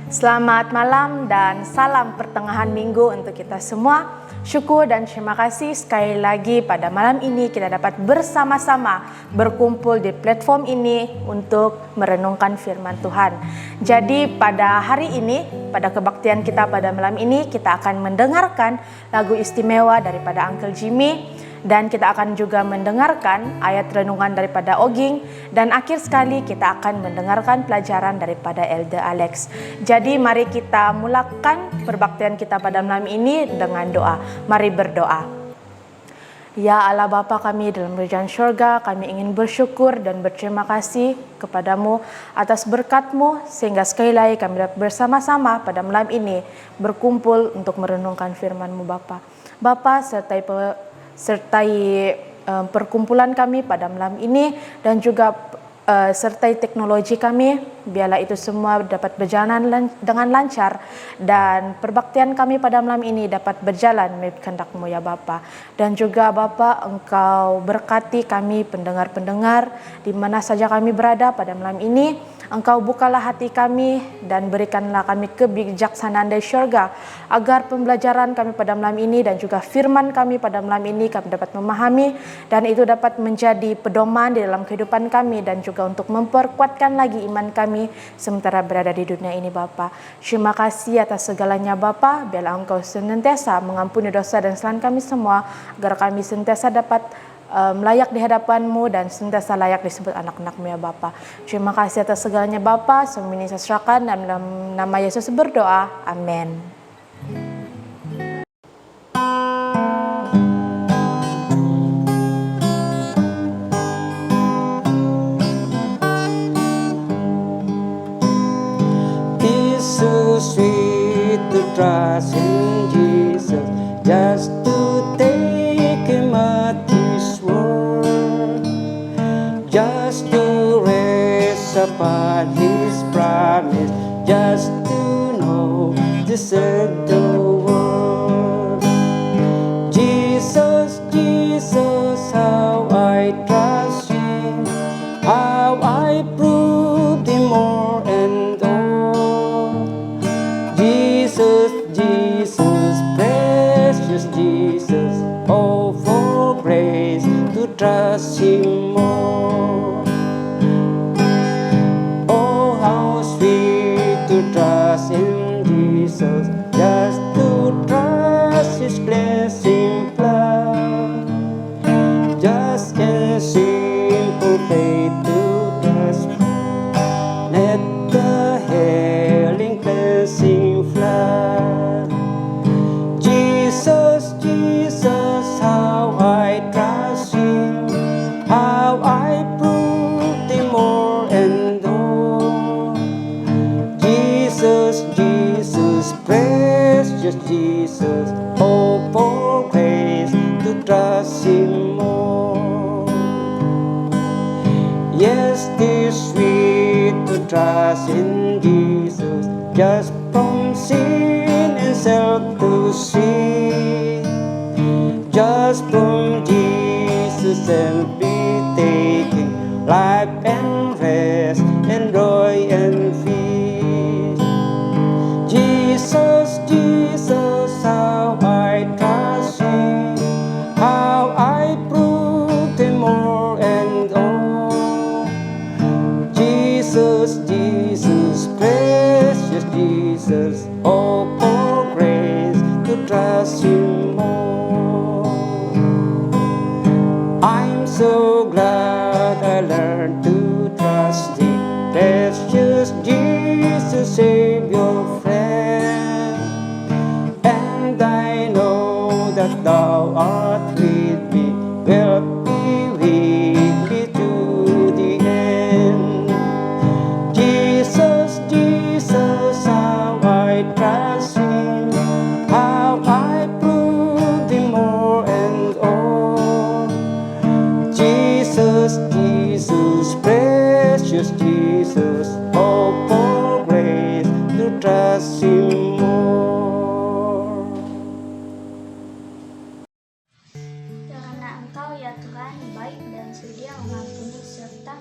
Selamat malam dan salam pertengahan minggu untuk kita semua. Syukur dan terima kasih sekali lagi pada malam ini kita dapat bersama-sama berkumpul di platform ini untuk merenungkan firman Tuhan. Jadi pada hari ini, pada kebaktian kita pada malam ini, kita akan mendengarkan lagu istimewa daripada Uncle Jimmy. Dan kita akan juga mendengarkan ayat renungan daripada Oging. Dan akhir sekali kita akan mendengarkan pelajaran daripada Elder Alex. Jadi mari kita mulakan perbaktian kita pada malam ini dengan doa. Mari berdoa. Ya Allah Bapa kami dalam kerajaan syurga, kami ingin bersyukur dan berterima kasih kepadamu atas berkat-Mu sehingga sekali lagi kami dapat bersama-sama pada malam ini berkumpul untuk merenungkan firman-Mu Bapa. Bapa sertai perkumpulan kami pada malam ini dan juga sertai teknologi kami, biarlah itu semua dapat berjalan dengan lancar dan perbaktian kami pada malam ini dapat berjalan menurut kehendak-Mu ya Bapa. Dan juga Bapa, Engkau berkati kami pendengar-pendengar di mana saja kami berada pada malam ini. Engkau bukalah hati kami dan berikanlah kami kebijaksanaan dari syurga agar pembelajaran kami pada malam ini dan juga firman kami pada malam ini kami dapat memahami dan itu dapat menjadi pedoman di dalam kehidupan kami dan juga untuk memperkuatkan lagi iman kami sementara berada di dunia ini Bapa. Terima kasih atas segalanya Bapa, biarlah Engkau senantiasa mengampuni dosa dan kesalahan kami semua agar kami senantiasa dapat layak di hadapan-Mu dan senantiasa layak disebut anak-anak-Mu ya Bapa. Terima kasih atas segalanya Bapa, semua ini saya serahkan dalam nama Yesus berdoa. Amin. It's so sweet to trust in Jesus, just to take Him at His word, just to rest upon His promise, just to know this is the word. Jesus, Jesus, how I trust Him, how I prove Him more and more. Jesus, Jesus, precious Jesus, oh for grace to trust Him more. Oh how sweet to trust in Jesus, just to trust His cleansing blood, just in simple faith to trust. Let the healing cleansing flood. Jesus, Jesus, how I trust Him, how I prove Him more and more. Jesus, Jesus, precious Jesus, oh for grace to trust Him more. Yes, it's sweet to trust in Jesus, just from sin and self to sin, just from Jesus and be taking life and rest and joy and peace. Jesus, Jesus, how I trust Him, how I prove Him more and more. Jesus, Jesus, precious Jesus, oh for grace to trust Him more. I'm so glad I learned to trust Thee, precious Jesus, Savior, friend. And I know that Thou art with me, will be with me to the end. Jesus, Jesus, how I trust Him, how I prove Him more and all. Jesus, Jesus, precious Jesus, oh for grace to trust Him more. Karena Engkau ya Tuhan baik dan sedia mengampuni serta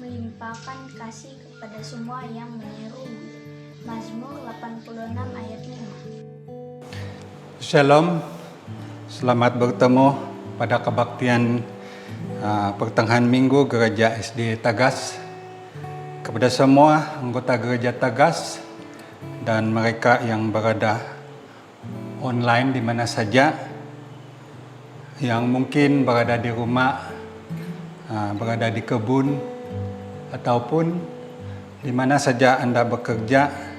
melimpahkan kasih kepada semua yang menyeru. ayat 5. Shalom, selamat bertemu pada kebaktian pertengahan minggu Gereja SD Tagas. Kepada semua anggota Gereja Tagas dan mereka yang berada online di mana saja, yang mungkin berada di rumah, berada di kebun, ataupun di mana saja Anda bekerja.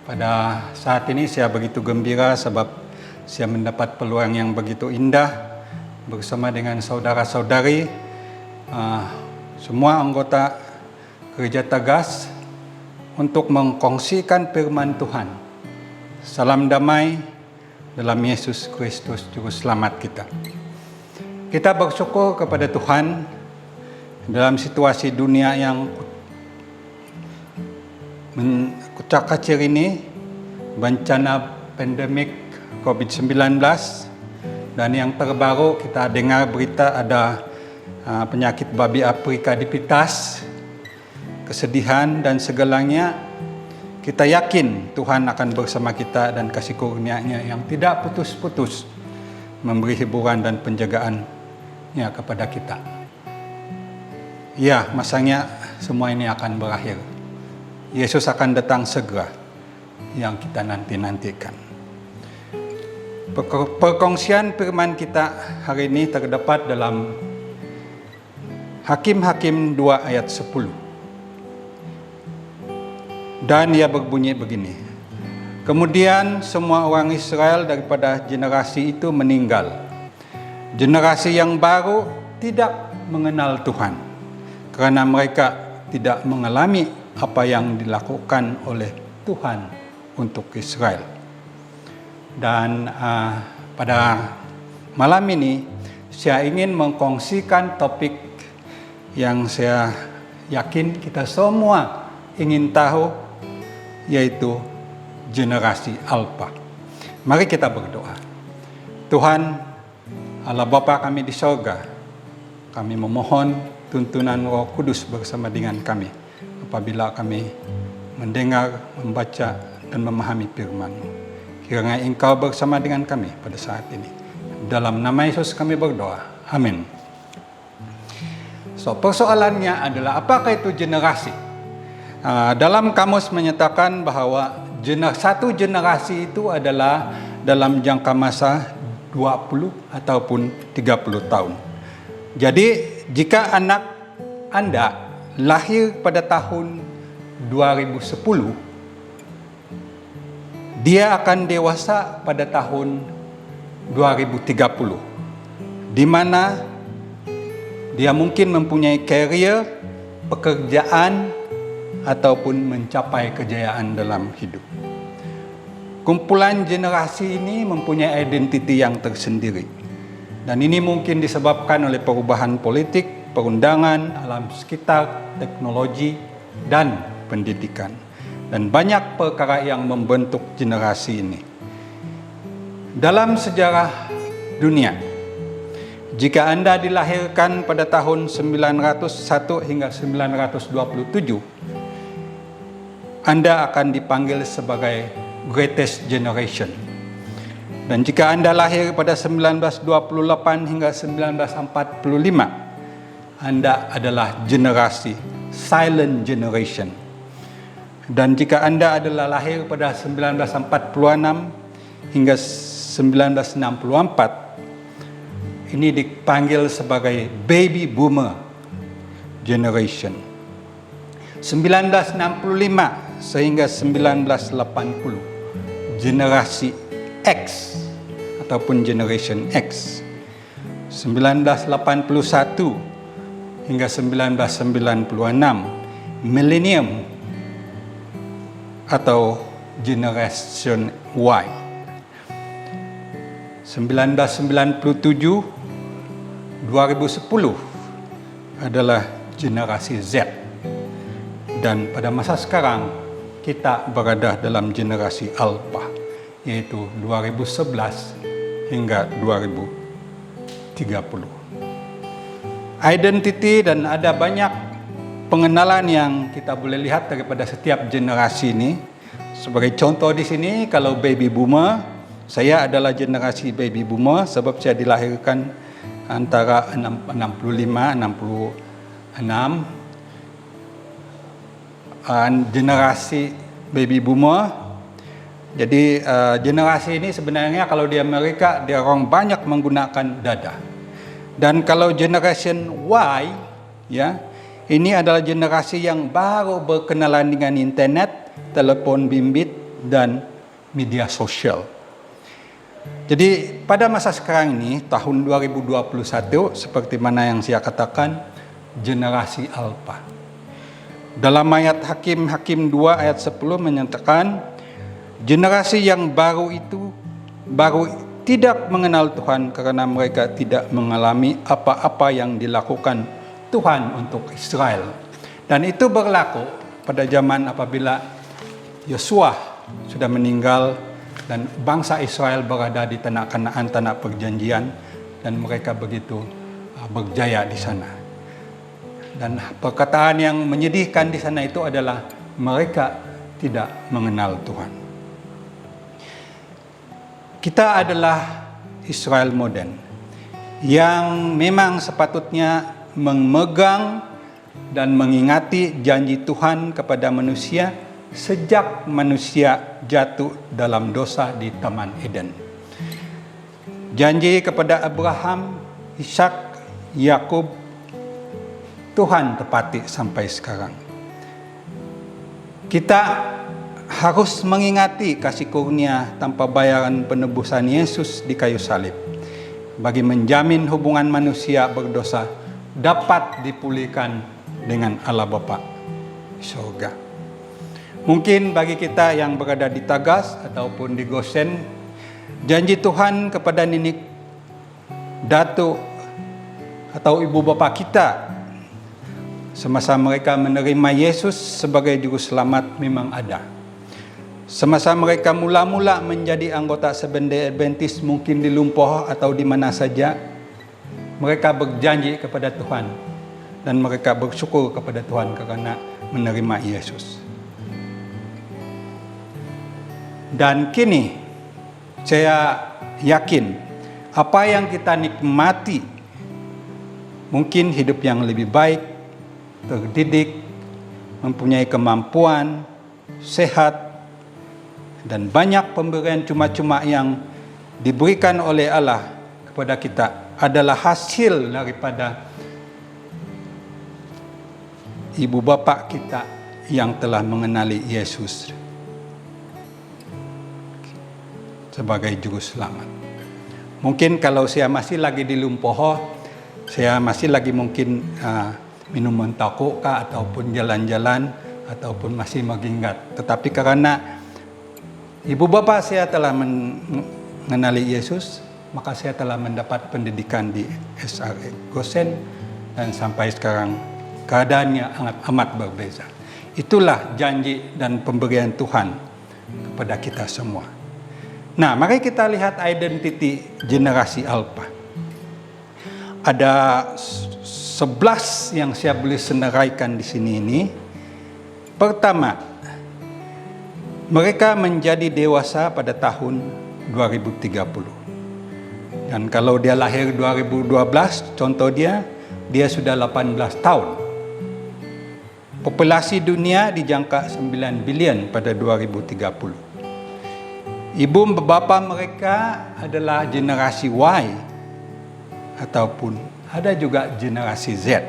Pada saat ini saya begitu gembira sebab saya mendapat peluang yang begitu indah bersama dengan saudara-saudari, semua anggota Gereja Tagas untuk mengkongsikan firman Tuhan. Salam damai dalam Yesus Kristus Juru Selamat kita. Kita bersyukur kepada Tuhan dalam situasi dunia yang kucak-kacir ini, bencana pandemik COVID-19, dan yang terbaru kita dengar berita ada penyakit babi Afrikadipitas, kesedihan dan segalanya. Kita yakin Tuhan akan bersama kita dan kasih karunia-Nya yang tidak putus-putus memberi hiburan dan penjagaan-Nya kepada kita. Ya, masanya semua ini akan berakhir. Yesus akan datang segera yang kita nanti-nantikan. Perkongsian firman kita hari ini terdapat dalam Hakim-Hakim 2 ayat 10. Dan ia berbunyi begini. Kemudian semua orang Israel daripada generasi itu meninggal. Generasi yang baru tidak mengenal Tuhan, karena mereka tidak mengalami apa yang dilakukan oleh Tuhan untuk Israel. Dan pada malam ini saya ingin mengkongsikan topik yang saya yakin kita semua ingin tahu, yaitu generasi Alpha. Mari kita berdoa. Tuhan Allah Bapa kami di sorga, kami memohon tuntunan Roh Kudus bersama dengan kami apabila kami mendengar, membaca, dan memahami firman-Mu. Kiranya Engkau bersama dengan kami pada saat ini. Dalam nama Yesus kami berdoa. Amin. So, persoalannya adalah apakah itu generasi? Dalam kamus menyatakan bahwa satu generasi itu adalah dalam jangka masa 20 ataupun 30 tahun. Jadi jika anak Anda lahir pada tahun 2010, dia akan dewasa pada tahun 2030, di mana dia mungkin mempunyai karier, pekerjaan, ataupun mencapai kejayaan dalam hidup. Kumpulan generasi ini mempunyai identiti yang tersendiri. Dan ini mungkin disebabkan oleh perubahan politik, perundangan, alam sekitar, teknologi, dan pendidikan. Dan banyak perkara yang membentuk generasi ini. Dalam sejarah dunia, jika Anda dilahirkan pada tahun 901 hingga 927, Anda akan dipanggil sebagai Greatest Generation. Dan jika Anda lahir pada 1928 hingga 1945, Anda adalah generasi Silent Generation. Dan jika Anda adalah lahir pada 1946 hingga 1964, ini dipanggil sebagai Baby Boomer Generation. 1965 sehingga 1980, generasi X ataupun Generation X. 1981 hingga 1996, Millennium atau Generation Y. 1997 2010 adalah generasi Z. Dan pada masa sekarang kita berada dalam generasi Alpha, yaitu 2011 hingga 2030. Identity dan ada banyak pengenalan yang kita boleh lihat daripada setiap generasi ini. Sebagai contoh di sini, kalau baby boomer, saya adalah generasi baby boomer sebab saya dilahirkan antara 65-66. Generasi baby boomer. Jadi generasi ini sebenarnya kalau di Amerika dia orang banyak menggunakan dada. Dan kalau generation Y, ya, ini adalah generasi yang baru berkenalan dengan internet, telepon bimbit dan media sosial. Jadi pada masa sekarang ini tahun 2021 seperti mana yang saya katakan, generasi alfa. Dalam ayat Hakim 2 ayat 10 menyatakan generasi yang baru itu baru tidak mengenal Tuhan karena mereka tidak mengalami apa-apa yang dilakukan Tuhan untuk Israel. Dan itu berlaku pada zaman apabila Yosua sudah meninggal dan bangsa Israel berada di tanah Kanaan, tanah perjanjian, dan mereka begitu berjaya di sana. Dan perkataan yang menyedihkan di sana itu adalah mereka tidak mengenal Tuhan. Kita adalah Israel modern yang memang sepatutnya memegang dan mengingati janji Tuhan kepada manusia sejak manusia jatuh dalam dosa di Taman Eden. Janji kepada Abraham, Ishak, Yakub, Tuhan tepati sampai sekarang. Kita harus mengingati kasih karunia tanpa bayaran penebusan Yesus di kayu salib bagi menjamin hubungan manusia berdosa dapat dipulihkan dengan Allah Bapa di surga. Mungkin bagi kita yang berada di Tagas ataupun di Gosen, janji Tuhan kepada nenek, datuk atau ibu bapa kita semasa mereka menerima Yesus sebagai juru selamat memang ada. Semasa mereka mula-mula menjadi anggota Seventh-day Adventist mungkin di Lumpoh atau di mana saja, mereka berjanji kepada Tuhan dan mereka bersyukur kepada Tuhan karena menerima Yesus. Dan kini saya yakin apa yang kita nikmati, mungkin hidup yang lebih baik, terdidik, mempunyai kemampuan, sehat, dan banyak pemberian cuma-cuma yang diberikan oleh Allah kepada kita adalah hasil daripada ibu bapa kita yang telah mengenali Yesus sebagai juru selamat. Mungkin kalau saya masih lagi di Lumpoho, saya masih lagi mungkin minum mentokok ataupun jalan-jalan ataupun masih menginggat. Tetapi karena ibu bapa saya telah mengenali Yesus, maka saya telah mendapat pendidikan di SRE Gosen dan sampai sekarang keadaannya amat berbeza. Itulah janji dan pemberian Tuhan kepada kita semua. Nah, mari kita lihat identiti generasi alfa. Ada 11 yang saya boleh senaraikan di sini ini. Pertama, mereka menjadi dewasa pada tahun 2030. Dan kalau dia lahir 2012, contoh dia sudah 18 tahun. Populasi dunia dijangka 9 bilion pada 2030. Ibu bapa mereka adalah generasi Y ataupun ada juga generasi Z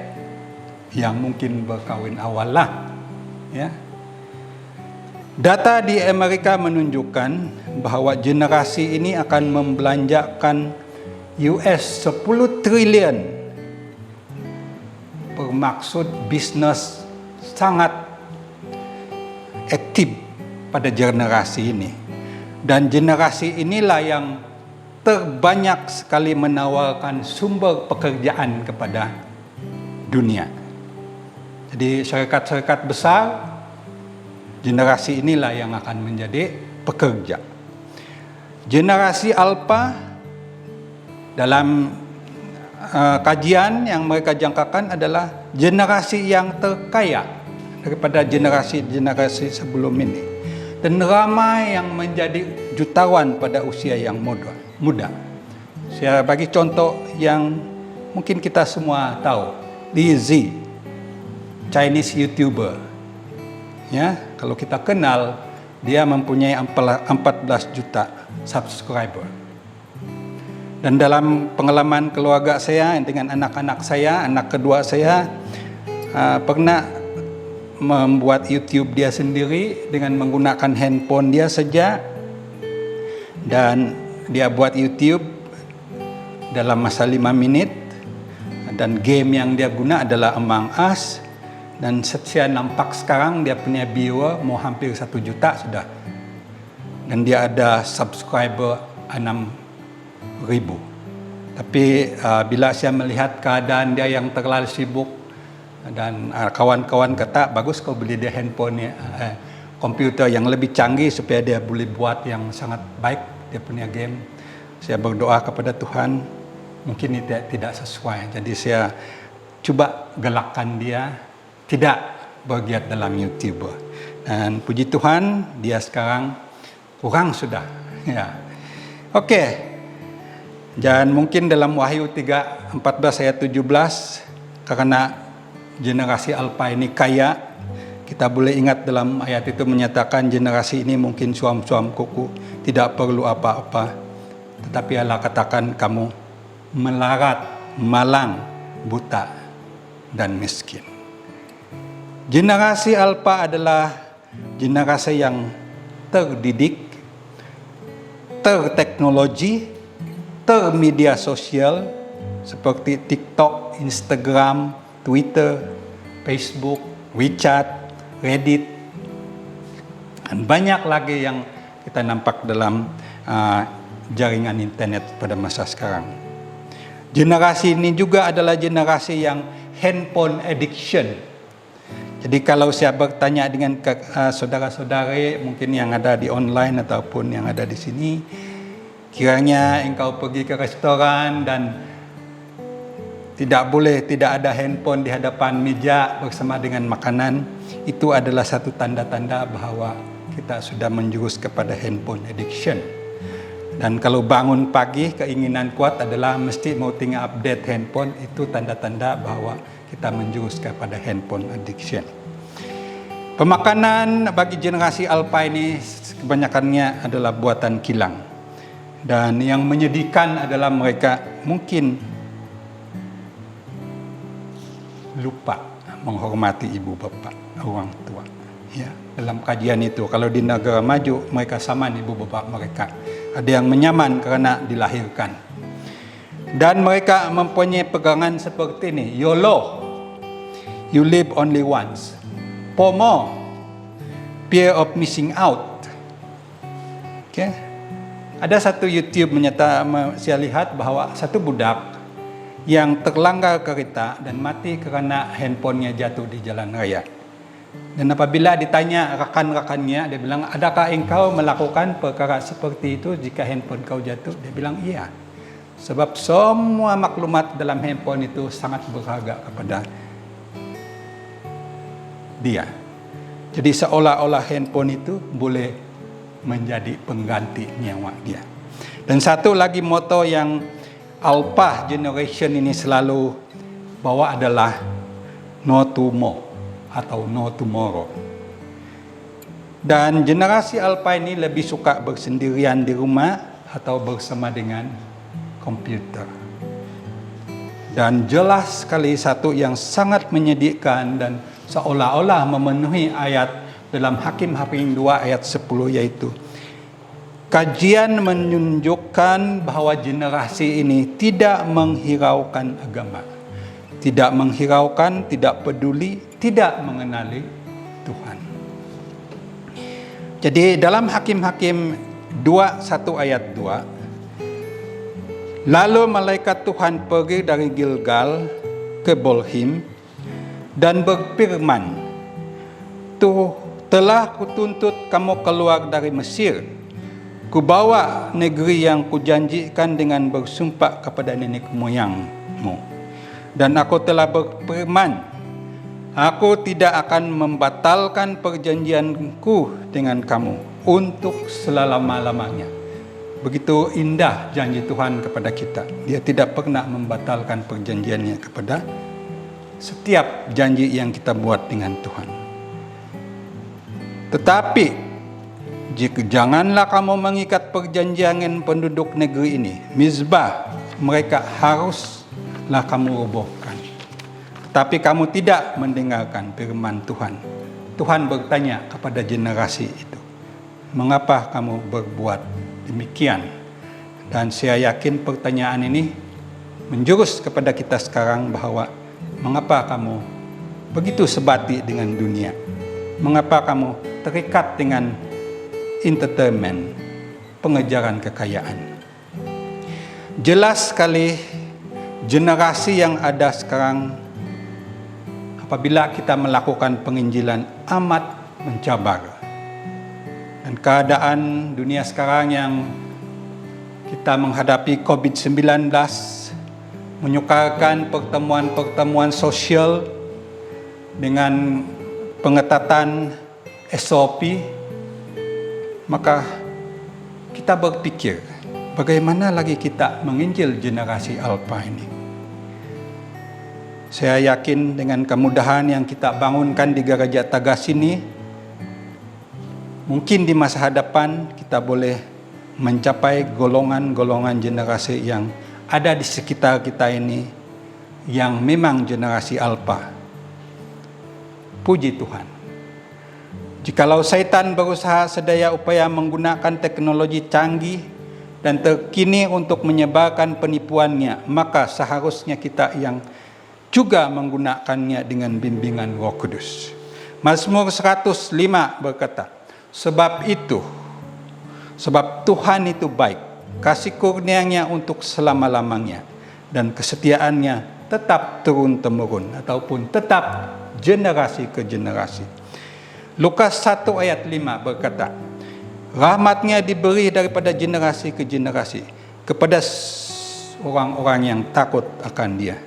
yang mungkin berkahwin awal lah, ya. Data di Amerika menunjukkan bahwa generasi ini akan membelanjakan US 10 triliun. Bermaksud bisnis sangat aktif pada generasi ini. Dan generasi inilah yang terbanyak sekali menawarkan sumber pekerjaan kepada dunia. Jadi syarikat-syarikat besar, generasi inilah yang akan menjadi pekerja. Generasi alfa dalam kajian yang mereka jangkakan adalah generasi yang terkaya daripada generasi-generasi sebelum ini. Dan ramai yang menjadi jutawan pada usia yang muda. Saya bagi contoh yang mungkin kita semua tahu. Lizzy, Chinese YouTuber. Ya, kalau kita kenal, dia mempunyai 14 juta subscriber. Dan dalam pengalaman keluarga saya dengan anak-anak saya, anak kedua saya pernah membuat YouTube dia sendiri dengan menggunakan handphone dia saja. Dan dia buat YouTube dalam masa 5 menit. Dan game yang dia guna adalah Among Us. Dan saya nampak sekarang dia punya viewer mau hampir 1 juta sudah. Dan dia ada subscriber 6.000. Tapi bila saya melihat keadaan dia yang terlalu sibuk dan kawan-kawan kata bagus kau beli dia handphone komputer yang lebih canggih supaya dia boleh buat yang sangat baik dia punya game. Saya berdoa kepada Tuhan mungkin ini tidak sesuai. Jadi saya coba galakkan dia tidak bergiat dalam YouTube. Dan puji Tuhan dia sekarang kurang sudah. Ya. Oke. Dan mungkin dalam Wahyu 3:14 ayat 17 karena generasi Alpha ini kaya, kita boleh ingat dalam ayat itu menyatakan generasi ini mungkin suam-suam kuku, tidak perlu apa-apa. Tetapi Allah katakan kamu melarat, malang, buta, dan miskin. Generasi Alpha adalah generasi yang terdidik, terteknologi, termedia sosial seperti TikTok, Instagram, Twitter, Facebook, WeChat, Reddit, dan banyak lagi yang kita nampak dalam jaringan internet pada masa sekarang. Generasi ini juga adalah generasi yang handphone addiction. Jadi kalau saya bertanya dengan saudara-saudari mungkin yang ada di online ataupun yang ada di sini, kiranya engkau pergi ke restoran dan tidak ada handphone di hadapan meja bersama dengan makanan, itu adalah satu tanda-tanda bahwa kita sudah menjurus kepada handphone addiction. Dan kalau bangun pagi keinginan kuat adalah mesti mau tinggal update handphone, itu tanda-tanda bahwa kita menjurus kepada handphone addiction. Pemakanan bagi generasi Alpha ini kebanyakannya adalah buatan kilang. Dan yang menyedihkan adalah mereka mungkin lupa menghormati ibu bapa, orang tua. Ya, dalam kajian itu, kalau di negara maju mereka saman ibu bapa mereka. Ada yang menyaman karena dilahirkan. Dan mereka mempunyai pegangan seperti ini, YOLO, you live only once. FOMO, fear of missing out. Okay. Ada satu YouTube saya lihat bahwa satu budak yang terlanggar kereta dan mati karena handphonenya jatuh di jalan raya. Dan apabila ditanya rakan-rakannya, dia bilang, adakah engkau melakukan perkara seperti itu jika handphone kau jatuh? Dia bilang, iya. Sebab semua maklumat dalam handphone itu sangat berharga kepada dia. Jadi seolah-olah handphone itu boleh menjadi pengganti nyawa dia. Dan satu lagi moto yang Alpha Generation ini selalu bawa adalah no tomorrow atau no tomorrow. Dan generasi Alpha ini lebih suka bersendirian di rumah atau bersama dengan komputer. Dan jelas sekali satu yang sangat menyedihkan dan seolah-olah memenuhi ayat dalam Hakim-Hakim 2 ayat 10, yaitu kajian menunjukkan bahwa generasi ini tidak menghiraukan agama, tidak menghiraukan, tidak peduli, tidak mengenali Tuhan. Jadi dalam Hakim-Hakim 2:1 ayat 2, lalu malaikat Tuhan pergi dari Gilgal ke Bolhim dan berfirman, telah kutuntut kamu keluar dari Mesir, kubawa negeri yang kujanjikan dengan bersumpah kepada nenek moyangmu. Dan aku telah berfirman, aku tidak akan membatalkan perjanjianku dengan kamu. untuk selama-lamanya. Begitu indah janji Tuhan kepada kita. Dia tidak pernah membatalkan perjanjiannya kepada setiap janji yang kita buat dengan Tuhan. Tetapi janganlah kamu mengikat perjanjian dengan penduduk negeri ini. Mizbah mereka haruslah kamu robohkan. Tetapi kamu tidak mendengarkan firman Tuhan. Tuhan bertanya kepada generasi itu, mengapa kamu berbuat demikian? Dan saya yakin pertanyaan ini menjurus kepada kita sekarang bahwa mengapa kamu begitu sebati dengan dunia? Mengapa kamu terikat dengan entertainment, pengejaran kekayaan? Jelas sekali generasi yang ada sekarang, apabila kita melakukan penginjilan, amat mencabar. Dan keadaan dunia sekarang yang kita menghadapi COVID-19 menyukarkan pertemuan-pertemuan sosial dengan pengetatan SOP, maka kita berpikir, bagaimana lagi kita menginjil generasi Alpha ini? Saya yakin dengan kemudahan yang kita bangunkan di Gereja Tagas ini, mungkin di masa hadapan kita boleh mencapai golongan-golongan generasi yang ada di sekitar kita ini, yang memang generasi Alpha. Puji Tuhan. Jikalau Satan berusaha sedaya upaya menggunakan teknologi canggih dan terkini untuk menyebarkan penipuannya, maka seharusnya kita yang juga menggunakannya dengan bimbingan Roh Kudus. Mazmur 105 berkata, sebab Tuhan itu baik, kasih kurnia-Nya untuk selama-lamanya, dan kesetiaannya tetap turun-temurun ataupun tetap generasi ke generasi. Lukas 1 ayat 5 berkata, rahmat-Nya diberi daripada generasi ke generasi kepada orang-orang yang takut akan Dia.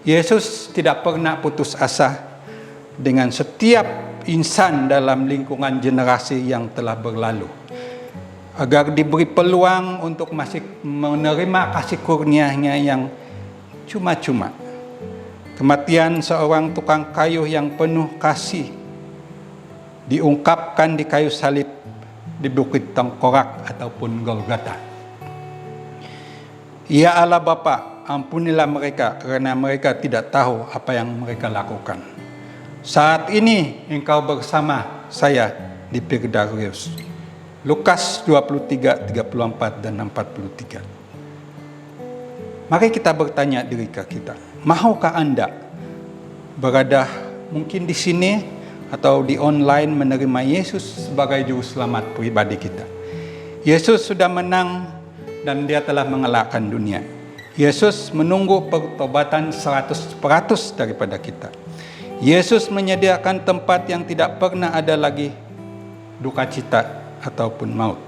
Yesus tidak pernah putus asa dengan setiap insan dalam lingkungan generasi yang telah berlalu, agar diberi peluang untuk masih menerima kasih kurnia-Nya yang cuma-cuma. Kematian seorang tukang kayu yang penuh kasih diungkapkan di kayu salib di Bukit Tengkorak ataupun Golgota. Ya Allah Bapa, ampunilah mereka karena mereka tidak tahu apa yang mereka lakukan. Saat ini Engkau bersama saya di Pirdaus. Lukas 23, 34 dan 43. Mari kita bertanya diri kita, maukah Anda berada mungkin di sini atau di online menerima Yesus sebagai juru selamat pribadi kita? Yesus sudah menang dan Dia telah mengalahkan dunia. Yesus menunggu pertobatan 100% daripada kita. Yesus menyediakan tempat yang tidak pernah ada lagi duka cita ataupun maut.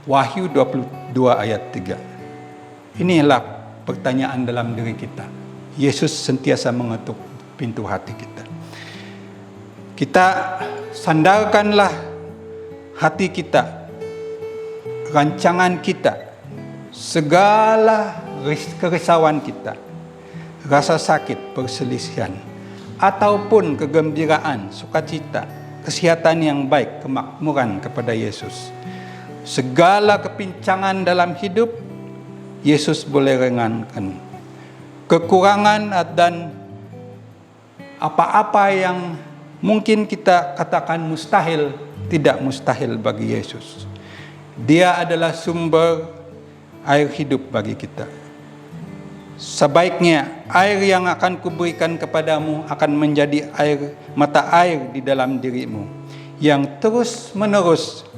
Wahyu 22 ayat 3. Inilah pertanyaan dalam diri kita. Yesus sentiasa mengetuk pintu hati kita. Kita sandarkanlah hati kita, rancangan kita, segala kerisauan kita, rasa sakit, perselisihan, ataupun kegembiraan, sukacita, kesehatan yang baik, kemakmuran kepada Yesus. Segala kepincangan dalam hidup, Yesus boleh ringankan. Kekurangan dan apa-apa yang mungkin kita katakan mustahil, tidak mustahil bagi Yesus. Dia adalah sumber air hidup bagi kita. Sebaiknya air yang akan kuberikan kepadamu akan menjadi mata air di dalam dirimu, yang terus menerus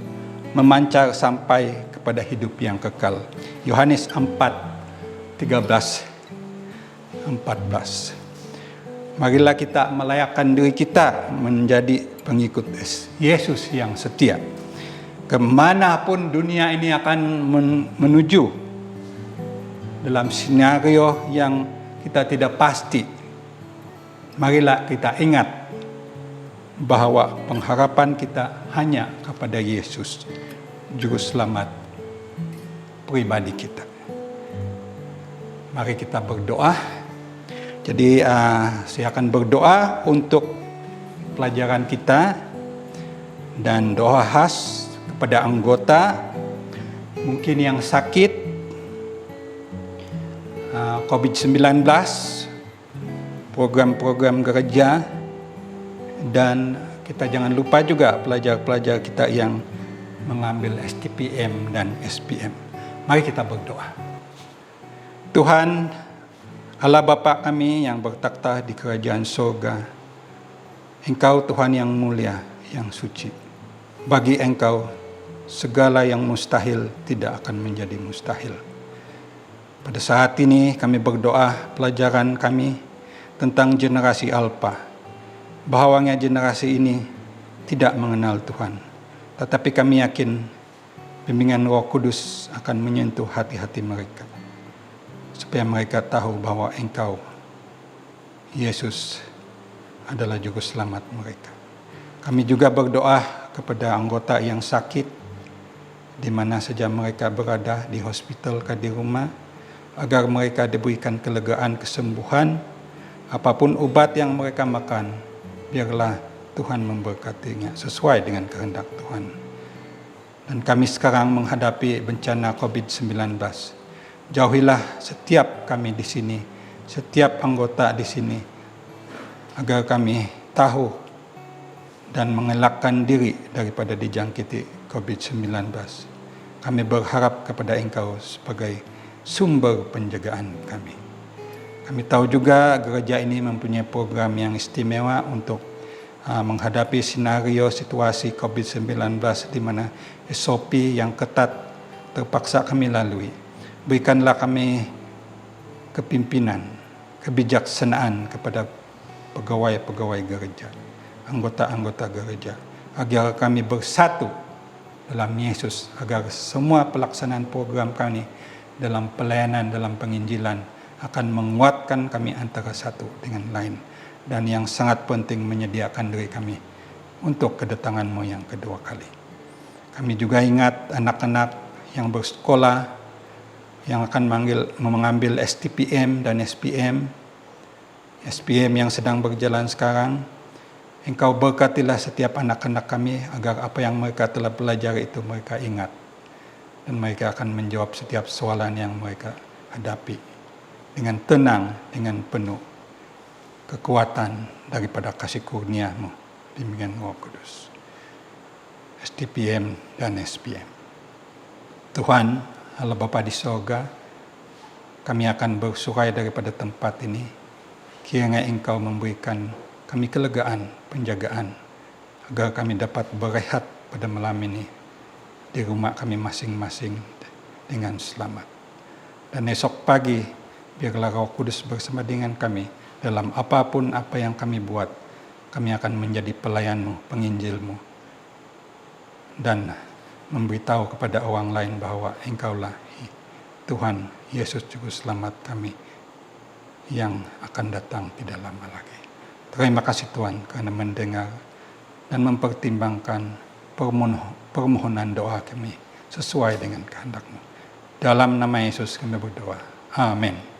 memancar sampai kepada hidup yang kekal. Yohanes 4:13-14. Marilah kita melayakkan diri kita menjadi pengikut Yesus yang setia. Kemanapun dunia ini akan menuju, dalam skenario yang kita tidak pasti, marilah kita ingat bahwa pengharapan kita hanya kepada Yesus. Juru Selamat pribadi kita. Mari kita berdoa. Jadi saya akan berdoa untuk pelajaran kita dan doa khas kepada anggota mungkin yang sakit COVID-19, program-program gereja, dan kita jangan lupa juga pelajar-pelajar kita yang mengambil STPM dan SPM. Mari kita berdoa. Tuhan, Allah Bapa kami yang bertakhta di kerajaan surga, Engkau Tuhan yang mulia, yang suci. Bagi Engkau, segala yang mustahil tidak akan menjadi mustahil. Pada saat ini kami berdoa pelajaran kami tentang generasi Alpha. Bahwanya generasi ini tidak mengenal Tuhan. Tetapi kami yakin bimbingan Roh Kudus akan menyentuh hati-hati mereka. Supaya mereka tahu bahwa Engkau, Yesus, adalah Juru Selamat mereka. Kami juga berdoa kepada anggota yang sakit, di mana saja mereka berada, di hospital atau di rumah, agar mereka diberikan kelegaan, kesembuhan, apapun obat yang mereka makan, biarlah Tuhan memberkatinya sesuai dengan kehendak Tuhan. Dan kami sekarang menghadapi bencana COVID-19. Jauhilah setiap kami di sini, setiap anggota di sini, agar kami tahu dan mengelakkan diri daripada dijangkiti COVID-19. Kami berharap kepada Engkau sebagai sumber penjagaan kami. Kami tahu juga gereja ini mempunyai program yang istimewa untuk menghadapi senario situasi COVID-19 di mana SOP yang ketat terpaksa kami lalui. Berikanlah kami kepimpinan, kebijaksanaan kepada pegawai-pegawai gereja, anggota-anggota gereja, agar kami bersatu dalam Yesus, agar semua pelaksanaan program kami dalam pelayanan, dalam penginjilan akan menguatkan kami antara satu dengan lain. Dan yang sangat penting, menyediakan diri kami untuk kedatangan-Mu yang kedua kali. Kami juga ingat anak-anak yang bersekolah, yang akan mengambil STPM dan SPM yang sedang berjalan sekarang. Engkau berkatilah setiap anak-anak kami, agar apa yang mereka telah belajar itu mereka ingat. Dan mereka akan menjawab setiap soalan yang mereka hadapi dengan tenang, dengan penuh kekuatan daripada kasih kurnia-Mu, bimbingan Roh Kudus. STPM dan SPM. Tuhan, Allah Bapa di sorga, kami akan bersurai daripada tempat ini. Kiranya Engkau memberikan kami kelegaan, penjagaan, agar kami dapat berehat pada malam ini di rumah kami masing-masing dengan selamat. Dan esok pagi, biarlah Roh Kudus bersama dengan kami dalam apapun apa yang kami buat. Kami akan menjadi pelayan-Mu, penginjil-Mu, dan memberitahu kepada orang lain bahwa Engkaulah Tuhan Yesus Juru Selamat kami yang akan datang tidak lama lagi. Terima kasih Tuhan karena mendengar dan mempertimbangkan permohonan doa kami sesuai dengan kehendak-Mu. Dalam nama Yesus kami berdoa. Amin.